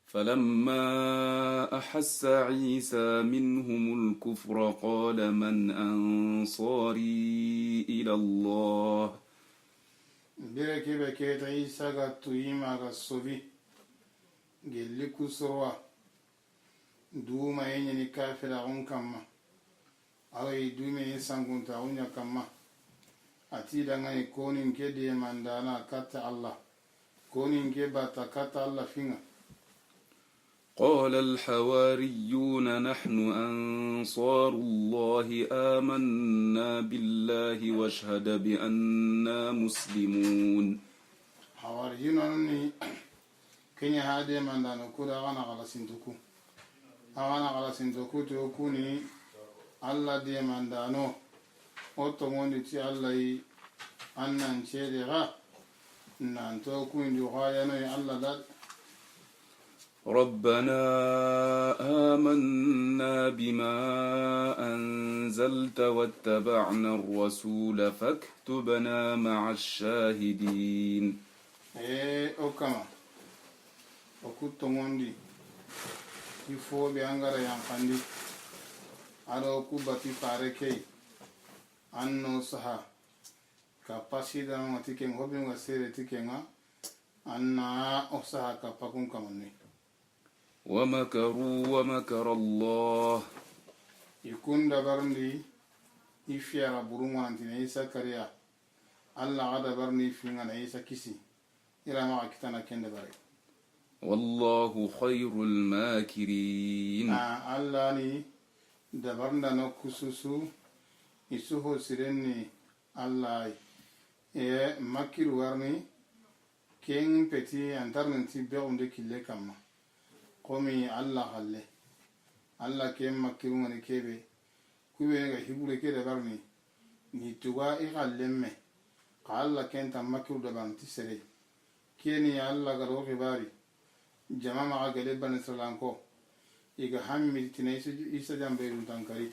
فلما أحس عيسى منهم الكفر قال من أنصاري إلى الله بركي بكيت عيسى قد تيما الصبي قل لك سروا دوما يني كافر عن كما أو دوما يسان كنت عن كما أتيدا غني كونين كدي من دانا كت الله كونين كباتا كت الله فينا قال الحواريون نحن أنصار الله آمنا بالله واشهد بأننا مسلمون حواريون أنني كني هادي من دانا كودا غانا غلا سنتكو غانا غلا سنتكو توكوني الله دي من دانو أوتوموني تي الله أنن شيري غا نانتو كوين دي غايانو الله داد ربنا آمنا بما أنزلت واتبعنا الرسول فاكتبنا مع الشاهدين أوكما وكنت موندي يفو بأنغرا ينقندي أرو كوباتي فاركي أنو سها كاباسيدا ماتيكين هوبين وسيري تيكينا أنا أسها كاباكون كماني ومكروا ومكر الله يكون دبرني يفيا برونغ أنتي نيسا كريا الله غدا برني فينا نيسا كيسي إلى ما كتنا كند بري والله خير الماكرين الله ني دبرنا نكسوسو يسوه سيرني الله ماكر ورني كين بتي أنترنتي بيوم دكيلة كما قومي الله خله الله كيم مكرون كيبه كوبه هيبوله كده برني نيتوا إخالمه قال الله كنت مكرو دبان تسري كيني الله قالوا خباري جماعة عقلب بن سلانكو إيجا هم تنايس إيسا جنبيرون تانكري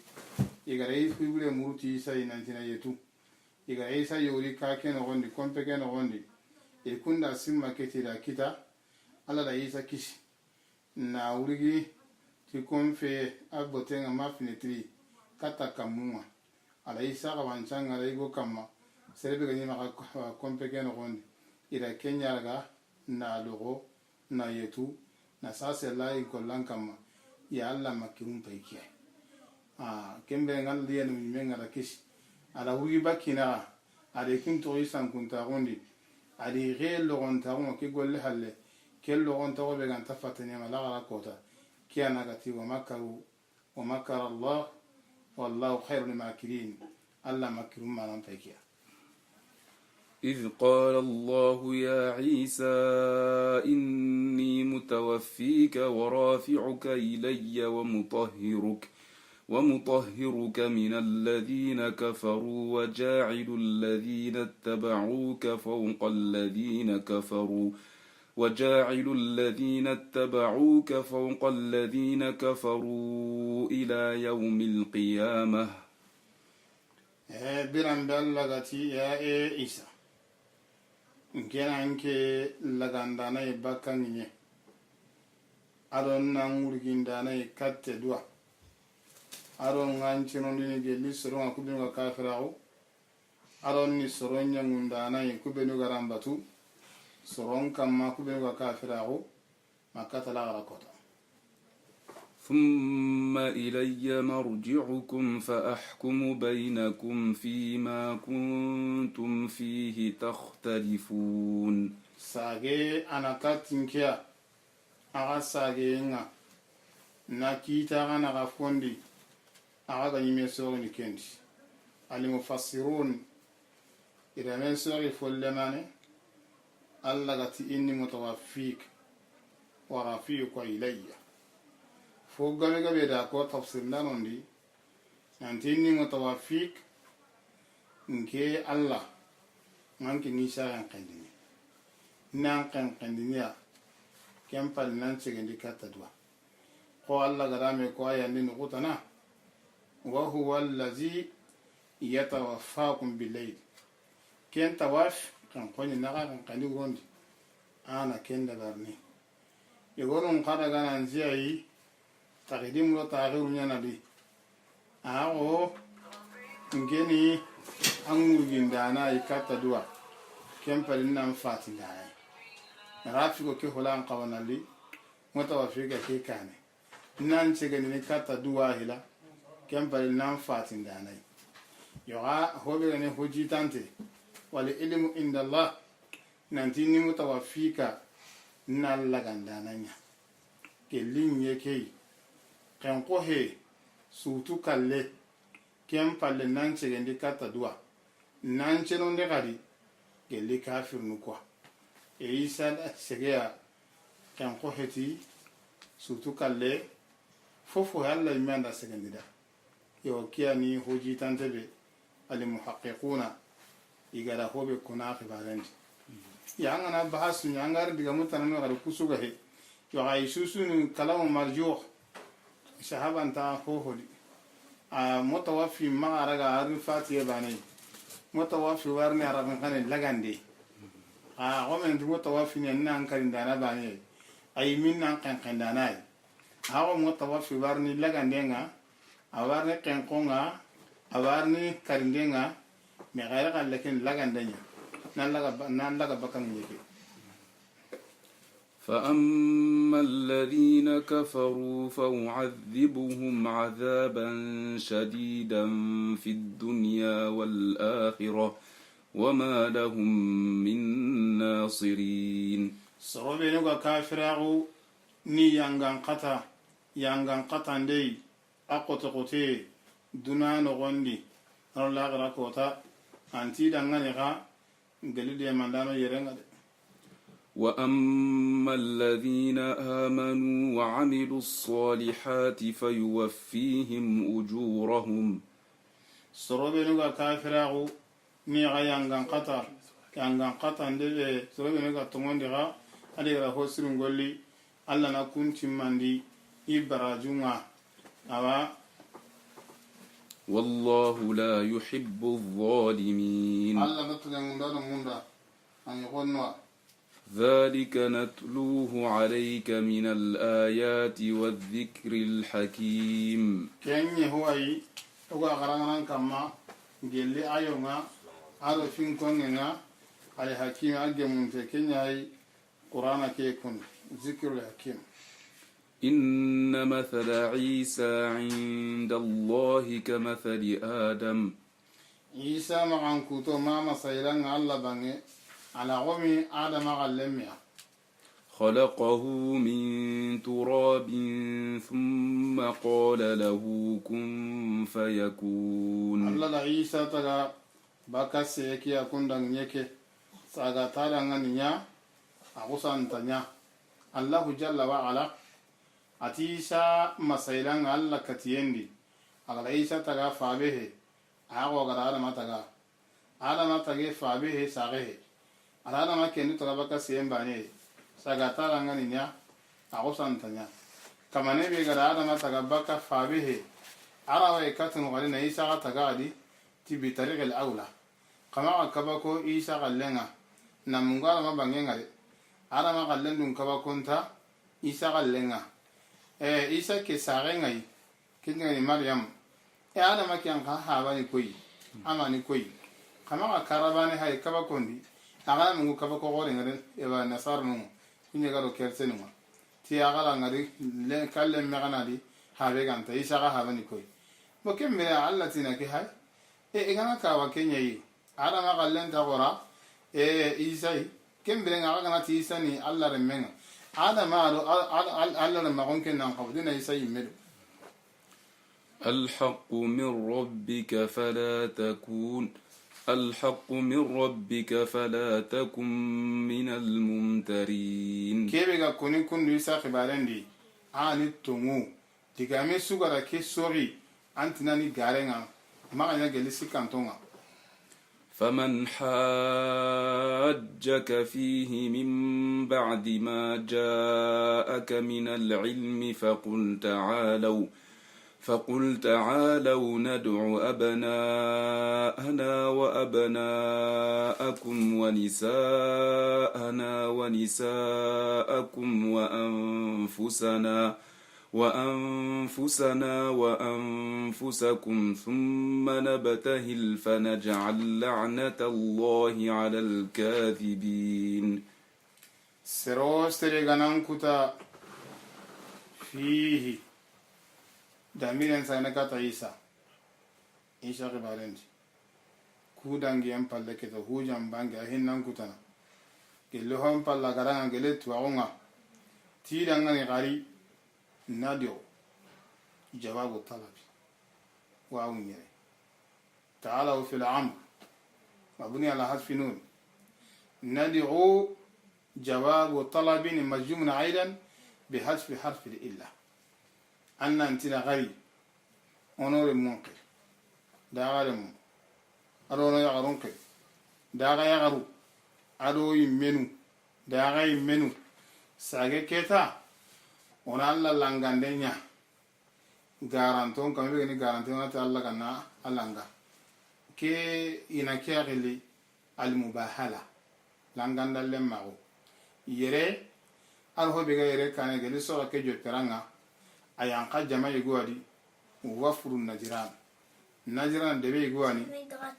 إيجا رئيس كوبه موتي إيسا ينتنا يتو إيجا إيسا يوري كاكين غندي كومبكين غندي يكون دا سيما كتيرا كتا الله دا إيسا كيشي na wurigi ti konfe abotenga mafinitri kata kamuma ala isa ka wancanga ala igo kama serebe ganyi maka kompe keno gondi ira kenya ga na logo na yetu na sase la ikolan kama ya alla makirum paikia kembe ngal liya no menga da kishi ala wurigi bakina ala kinto isan kunta gondi ali gel logon tawo ke golle halle كل أنت وبيعن تفتني ما لغة كوتا كيانا قتي ومكر الله والله خير الماكرين الله مكرم ما نمتكيا إذ قال الله يا عيسى إني متوفيك ورافعك إلي ومطهرك من الذين كفروا وجاعل الذين اتبعوك فوق الذين كفروا إلى يوم القيامة بران بلغتي يا عيسى إن كان عنك لغاندانا يبكاني أرون نانغورغين دانا يكات دوا أرون غانشنون ديني جلي سرون أكوبين وكافراو أرون نسرون ينغون دانا يكوبين وغرامباتو سرون كما كوبين وكافراو ما كتلا غراكوتا ثم إلي مرجعكم فأحكم بينكم فيما كنتم فيه تختلفون ساجي أنا كاتنكيا أغا ساجي إنا ناكيتا أنا غفوندي أغا غنيمي سوري كنتي المفسرون إذا من سوري فلماني الله غتي إني متوفيك ورافيك إلي فوق gabe da ko tafsir nanondi antini mutawafik nke Allah manki ni shayan kandini nan kandiniya kempal nan cigendi katadwa ko Allah garame ko ayandi nukutana wa huwa allazi yatawaffakum bil-layl ken tawaf kan koni naga kan kani gondi ana ken da garni يقولون قد كان زي تقديم له تأخير ينادي أو ngeni angurgin dana ikata duwa kempel nan fatin dana rafiko ke holan qawanali mota wafika ke kane nan cegani ni kata duwa hila kempel nan fatin dana yoga hobe ne hoji tante wal ilmu inda Allah nanti ni mutawafika nan lagandana nya ke linye ke kan ko he sutu kalle kem palle nan cegendi kata duwa nan cenonde kadi gelli kafir nu kwa e isa segeya kan ko heti sutu kalle fofo yalla imanda segendi da yo kiyani hoji tantebe al muhaqqiquna igara hobe kuna khibarandi ya ngana bahasu nyangar diga mutana no kadi kusuga he yo ay susunu kalamu marjuh sahaban ta hohodi mutawaffi ma araga harin fatiye bane mutawaffi warne aragan kane lagande gomen du mutawaffi ne nan kan dana bane ay min nan kan dana ay mutawaffi warne lagande nga awarne kan konga awarne karinde nga me gaira kan lakin lagande nya nan laga bakan yake فأما الذين كفروا فأعذبهم عذابا شديدا في الدنيا والآخرة وما لهم من ناصرين سربينوغا كافراغو ني يانغان قطا ندي أقوتي دنا نغندي الله كوتا أنتي دانغانيغا غليدي ماندانو يرنغا وأما الذين آمنوا وعملوا الصالحات فيوفيهم أجورهم سربينوغا كافراغو نيغا يانغان قطا ندي سربينوغا تمونديغا أديغا هوسرون غولي الله نكون تيماندي إبراجونا أوا والله لا يحب الظالمين الله نتجن دون موندا أن يقولوا ذلك نتلوه عليك من الآيات والذكر الحكيم كأني هو أي هو أقرأنا كما قال لي أيوما على فين كوننا على حكيم أجمع كأني هاي قرآن كيكون ذكر الحكيم إن مثل عيسى عند الله كمثل آدم عيسى مع كتو ما مسيلان الله بني على غمي آدم علمها خلقه من تراب ثم قال له كن فيكون الله عيسى تغا بكا سيكي يكون دان يكي ساغا تادا نيا أغسان تنيا الله جل وعلا أتيسا مسيلان الله كتيندي على عيسى تغا فابه أغو غدا آدم تغا آدم تغا فابه ساغه alana ma kenu tarabaka sembane sagata langani nya agosantanya kamane be gara adama tagabaka fabehe arawa ikatun wali na isa tagadi tibi tariq al aula kama kabako isa gallenga namungala mabangenga de adama gallendun kabakonta isa gallenga isa ke sarengai kinga ni maryam adama kyan ka habani koyi amani koyi kama karabane hay kabakondi agala mungu kaba ko gore ngare eba nasar nu kunya garo kerse nu ti agala ngari le kalle me ganadi habe ganta isa ga habani koy bo kemme alla tina ke hay gana ka wa kenya yi ara ma gallen ta gora isa kemme nga gana ti isa ni alla remenga ada ma alla na ma gonken nan qabdina isa yimedo الحق من ربك فلا تكن من الممترين كيبغا كوني كون ليسا خبالندي اني تومو تيغامي سوغارا كي سوري انت ناني غارينغا ما غنا جلسي كانتونغا فمن حاجك فيه من بعد ما جاءك من العلم فقل تعالوا ندع أبناءنا وأبناءكم ونساءنا ونساءكم وأنفسنا وأنفسكم ثم نبتهل فنجعل لعنة الله على الكاذبين. سروستري غنانكوتا فيه داميرن سانكاتا عيسى غبارنج كودانجي امبال كتا هوجام بانجي هنانكوتانا كلهم بالا غران غلت واونغا تيدانغاني غاري ناديو جواب الطلب واونغي تعالوا في العمر مبني على حذف نون ندعو جواب طلب مجزوم أيضا بحذف حرف الإلا أن أنتنا غري أنور المنكر دا غرم أدو يغرونك دا يغرو أدو يمنو دا يمنو ساقه كيتا ona alla langandenya garanton kambe ni garanton ata alla kana alanga ke ina kiyagili al mubahala langanda lemmago yere alho be ga yere kana gele so ke jotaranga ayan ka jama yugwadi wafuru najiran de be yugwani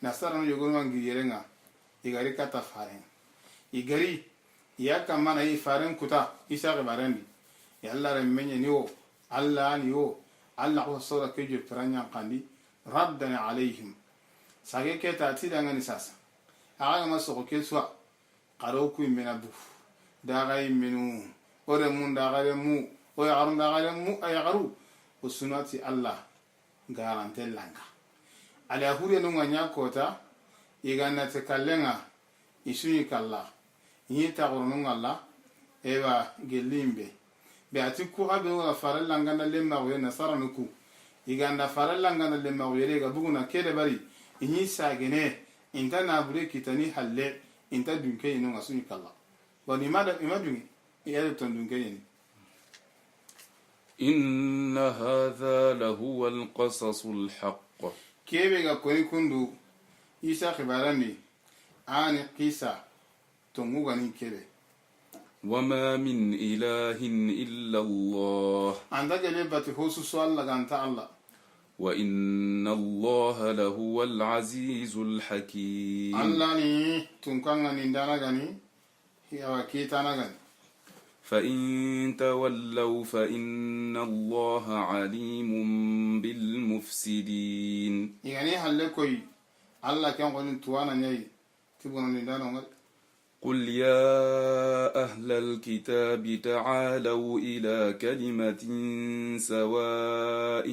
nasara no yugo mangi yere nga igari kata faren igari yaka mana yi faren kuta isa ga barandi yalla remenye niwo alla niwo alla ko sura ke jotaranga kandi raddan alaihim sage ke ta tidanga ni sasa aga ma so ke swa qaro ku mena bu daga menu ore mun daga mu o yagarun daga mu ayagaru usunati allah garante langa ala hure no nganya kota igana te kallenga isuni kalla yita gorno allah eba gelimbe be atiku habe no faral langa na lemma we nasara nuku iganda faral langa na lemma we ga buguna kede bari inyi sagene inta na bure kitani halle inta dunke ino ngasuni kalla wani madungi ya tondunke yin إن هذا لهو القصص الحق. كيف يكون كندو إيسا خبرني عن قصة تموغني كيف وما من إله إلا الله. عندك لبة خصوص الله عن الله. وإن الله لهو العزيز الحكيم. الله ني تنكنا نندانا غني هي وكيتانا غني. فإن تولوا فإن الله عليم بالمفسدين. يعني هل لكوي الله كان قلن توانا ني تبغون نندانا قل يا أهل الكتاب تعالوا إلى كلمة سواء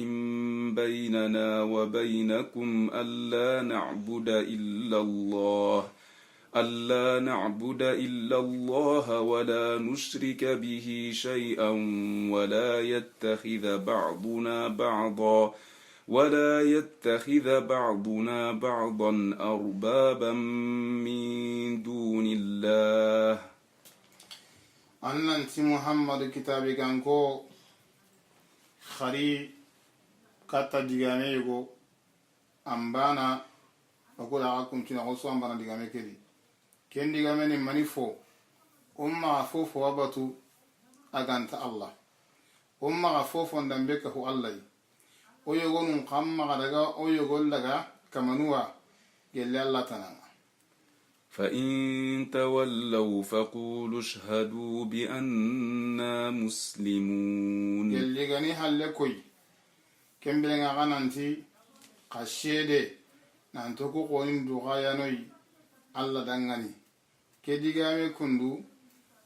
بيننا وبينكم ألا نعبد إلا الله ولا نشرك به شيئا ولا يتخذ بعضنا بعضا أربابا من دون الله. أنت محمد كتابي كانكو خري كاتا ديغامي يغو أمبانا أقول لكم تنغسو أمبانا ديغامي كدي كن ديغامي منفو فوفو وابتو أغانت الله فوفو ندنبك هو الله ويغون قام غدغا ويغول لغا كمنوا جل الله تنانا. فإن تولوا فقولوا اشهدوا بأننا مسلمون. جل غني حلكوي كم بلغا غنانتي قشيده نانتوكو قوين دوغايا نوي الله دنغني كديغامي كندو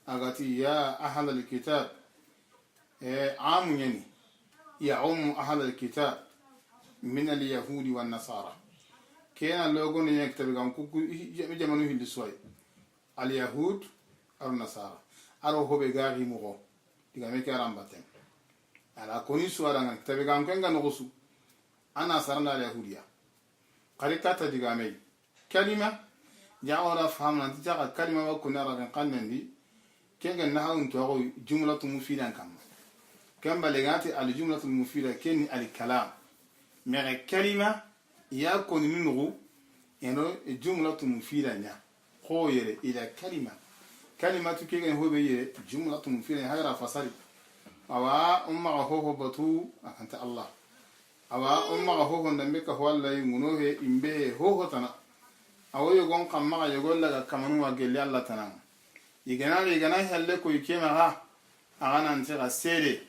أغاتي يا أهل الكتاب عام يعني يعم أهل الكتاب من اليهود والنصارى. كان لوغون يكتب كان كوكو جمانو هيلسوي اليهود أو النصارى أرو هو بيغاري مغو ديغامي كارام باتم على كوني سوارا كتب كان كان نغسو أنا صرنا اليهودية قريكاتا ديغامي كلمة جاء فهمنا أنت جاء كلمة وكنا راجع قلنا دي كان نحاول نتوقع جملة مفيدة كم كم بلغات الجملة المفيدة كني الكلام مع كلمة يكون منه يعني الجملة المفيدة يعني هو إلى كلمة كي هو بيه جملة مفيدة هذا فصل أو هو بتو أنت الله أو هو نمك هو الله يمنوه إمبه هو تنا أو يقول كم يقول لك كمان وقال الله تنا يجنا هلا كوي كيما ها أنا أنت غسيلي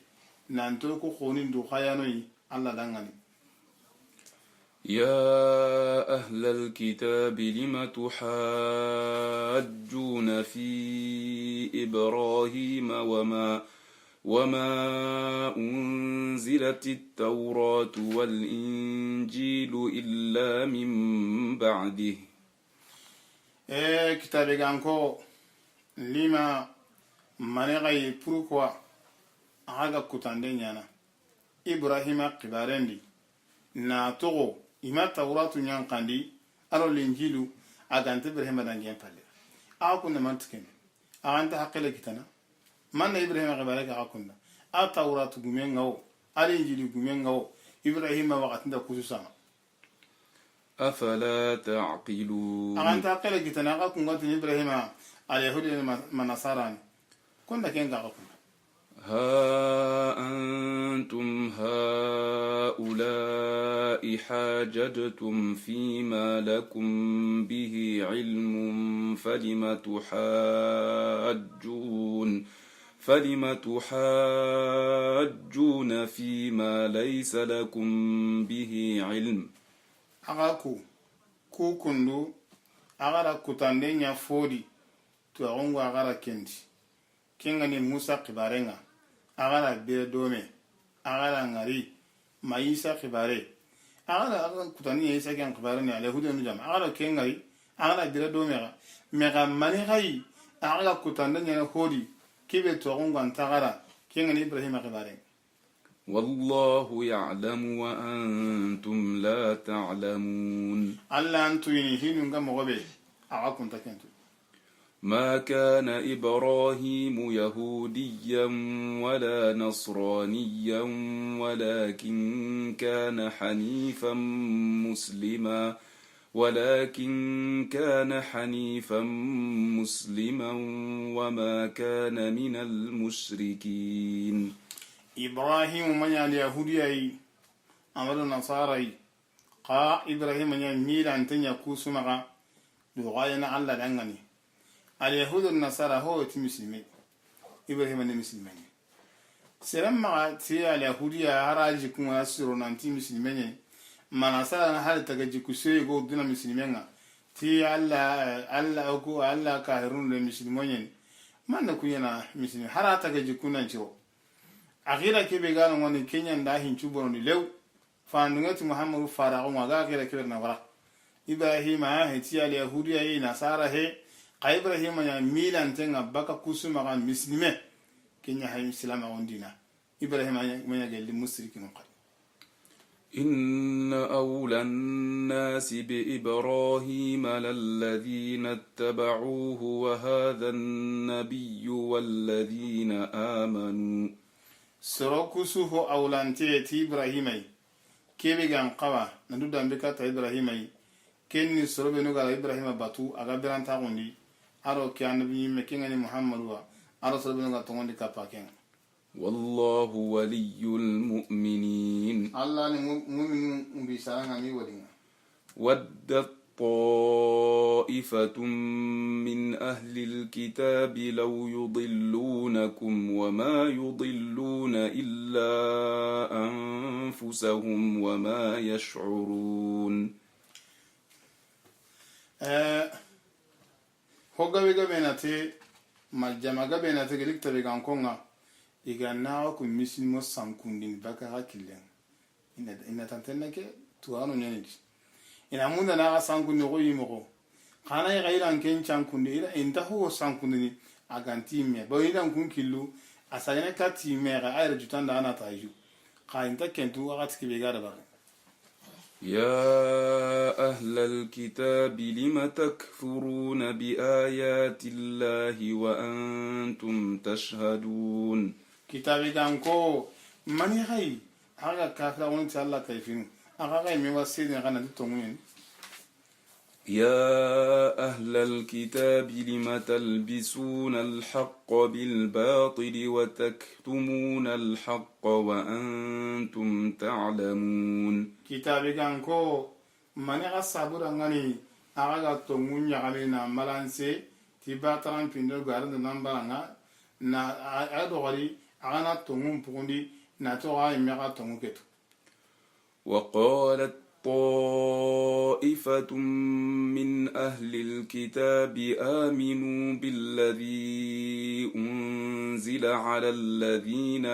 نانتوكو خونين دو خيانوي الله دعاني. يا أهل الكتاب لم تحاجون في إبراهيم وما أنزلت التوراة والإنجيل إلا من بعده. كتاب جانكو لما منغي بروكوا aga kutande nyana ibrahima kibarendi na togo ima tawratu nyankandi aro linjilu agante ibrahima dangen palle akuna mantiken aganta hakele kitana manna ibrahima kibareka akunda a tawratu gumengawo ali injilu gumengawo ibrahima waqatinda kususama أفلا تعقلون aganta hakele kitana akakunga tin ibrahima alyahudi manasarani kunda kenga akunda ها أنتم هؤلاء حاججتم فيما لكم به علم فلم تحاجون فيما ليس لكم به علم. agaku kukundu agara kutande nya fodi to agongo agara kendi kengani musa kibarenga agara bire dome agara ngari maisa kibare agara kutani isa kan kibare ne ale hudu njam agara kengari agara bire dome mega mani gai agara kutanda nya hodi kibe to gongo antagara kengani ibrahim kibare والله يعلم وأنتم لا تعلمون. الله أنتم ينهين غم غبي أعاكم تكنتو. ما كان إبراهيم يهوديا ولا نصرانيا ولكن كان حنيفا مسلما وما كان من المشركين. إبراهيم من اليهودي أمر النصارى قا إبراهيم من يميل أن تنيكوس مغا لغاية على العنغني اليهود النصارى هو مسلمين إبراهيم من مسلمين سلام مع تي اليهودي هراجي كما يسرون أنتي مسلمين ما نصارى هل تجي كسي يقول دون مسلمين تي الله أكو الله كهرون للمسلمين ما نكوينا مسلمين هرا تجي كنا نشرو أخيرا كي قالوا وان كينيا ndahin chuboni lew fandungati muhammadu faraqo maga akira kibirna wara ibrahim heti al yahudiya yi nasara he ka ibrahim ya milan tenga baka kusuma kan muslime kenya hay islam on dina ibrahim ya gelli musrikin qad إن أولى الناس بإبراهيم للذين اتبعوه وهذا النبي والذين آمنوا. سرقسوه أولانتي تي إبراهيمي كيف كان قوا ندود أمريكا إبراهيمي كني سربي نقال إبراهيم باتو أقابلان تاغوني أرو كان نبي مكينغني محمد وا أرو سربي نقال تاغوني كاباكين. والله ولي المؤمنين. الله مؤمن بيسان غني ودينا. ودت طائفة من أهل الكتاب لو يضلونكم وما يضلون إلا أنفسهم وما يشعرون. هوغا بيغا بيناتي مالجما غا بيناتي غليك تبيغا نكونغا إيغانا كو مسلمو سانكوندين باكا هاكيلين إن تانتنكي توانو نيانيدي ina munda na ga sankundi go yimo kana ya gaira anken chankundi ila inta ho sankundi aganti me bo ila kun killu asagene kati me ga ayre jutanda ana taju ka inta kentu ga tiki be ga da ba. يا أهل الكتاب لم تكفرون بآيات الله وأنتم تشهدون. كتابي كانكو mani hay aga kafira won ta Allah kaifinu aga ga mi wasini kana tongun يا أهل الكتاب لم تلبسون الحق بالباطل وتكتمون الحق وأنتم تعلمون kitabe ganko mani ga sabura ngani aga ga tongun ya galina malanse tibataran pindo garan nambanga na adori aga na tongun pugundi na to ga imega tongu ketu وقالت طائفة من أهل الكتاب آمنوا بالذي أنزل على الذين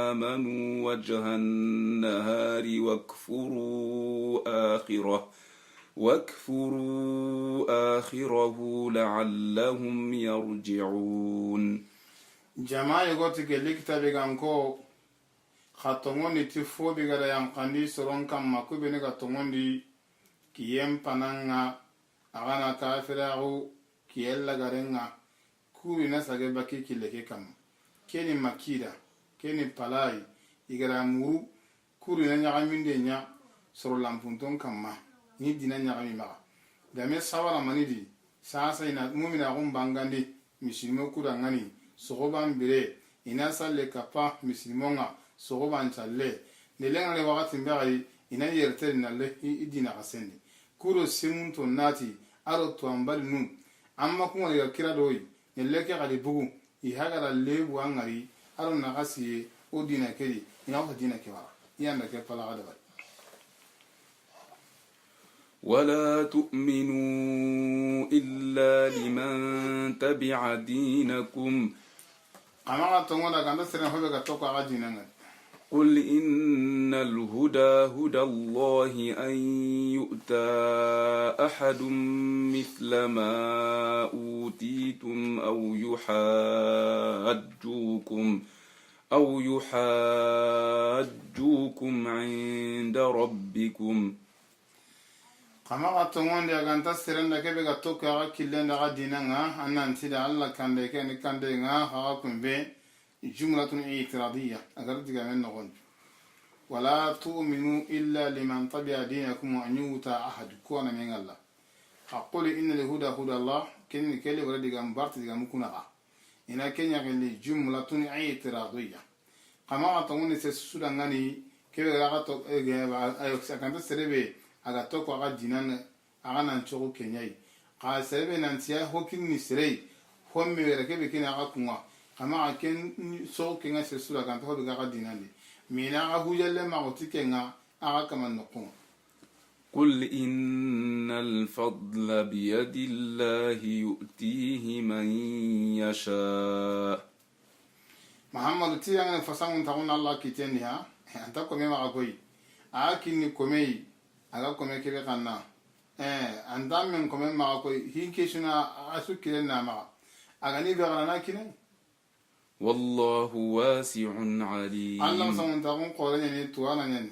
آمنوا وجه النهار واكفروا آخره لعلهم يرجعون jama'a yogoti ke likitabe ganko khatongondi ti fobi gada yankandi soron kamma kubene ga tongondi kiyem pananga agana kafiragu kiyella garenga kuri na sage baki kileke kam keni makida keni palai igara muru kuri na nyagaminde nya soro lampunton kamma ni dina nyagami maga dame sawara manidi sasa ina mumina gumbangandi misilimo kudangani sogoban bire ina salle kapa misilimonga sogoban challe nelenga le wakati mbari ina yerte na le idina kasendi kuro simunto nati aro to ambali nu amma kuma daga kira doyi neleke kali bugu I hagara lebu angari aro nakasi odina kedi ina ko dina kewa yanda ke pala gada ba ولا تؤمنوا إلا لمن تبع دينكم أما تقول كذا سرنا هو بكتوكا ديننا قل إن الهدى هدى الله أن يؤتى أحد مثل ما أوتيتم أو يحاجوكم عند ربكم kama tongonde aganta serenda kebe gatoka ga kilenda ga dinanga ananti da Allah kande ken kande nga ha kumbe jumlatun i'tiradiyya agar diga men nogon wala tu'minu illa liman tabi'a dinakum wa an yuta ahad kuna men Allah aqul inna al-huda huda Allah ken kele wala diga mbarti diga mukuna ga ina kenya gele jumlatun i'tiradiyya kama tongonde se sudangani kebe ga to ayo sakanta serebe aga toko aga dinan aga nan chogo kenyai ka sebe nan tia hokin ni sirei homme wera kebe kina aga kunwa kama aken so kenga se sura kan to ga dinan ni mina aga hujalle ma otikenga aga kama nokon قل إن الفضل بيد الله يؤتيه من يشاء محمد تيان فسان تاون الله كيتني ها انت كومي ما كوي اكيني كومي aga kome kebe kanna andam men kome ma ko hinke shuna asu kire na ma aga ni be na kine wallahu wasi'un alim Allah subhanahu wa ta'ala qore ni tuwana ni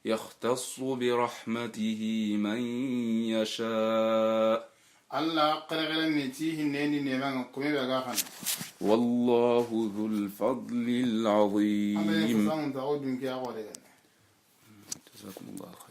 yakhtassu bi rahmatihi man yasha Allah qare ni ti hinne ni ne ma kome be ga kan wallahu dhul fadlil azim Allah subhanahu wa ta'ala dun ki agore jazakumullahu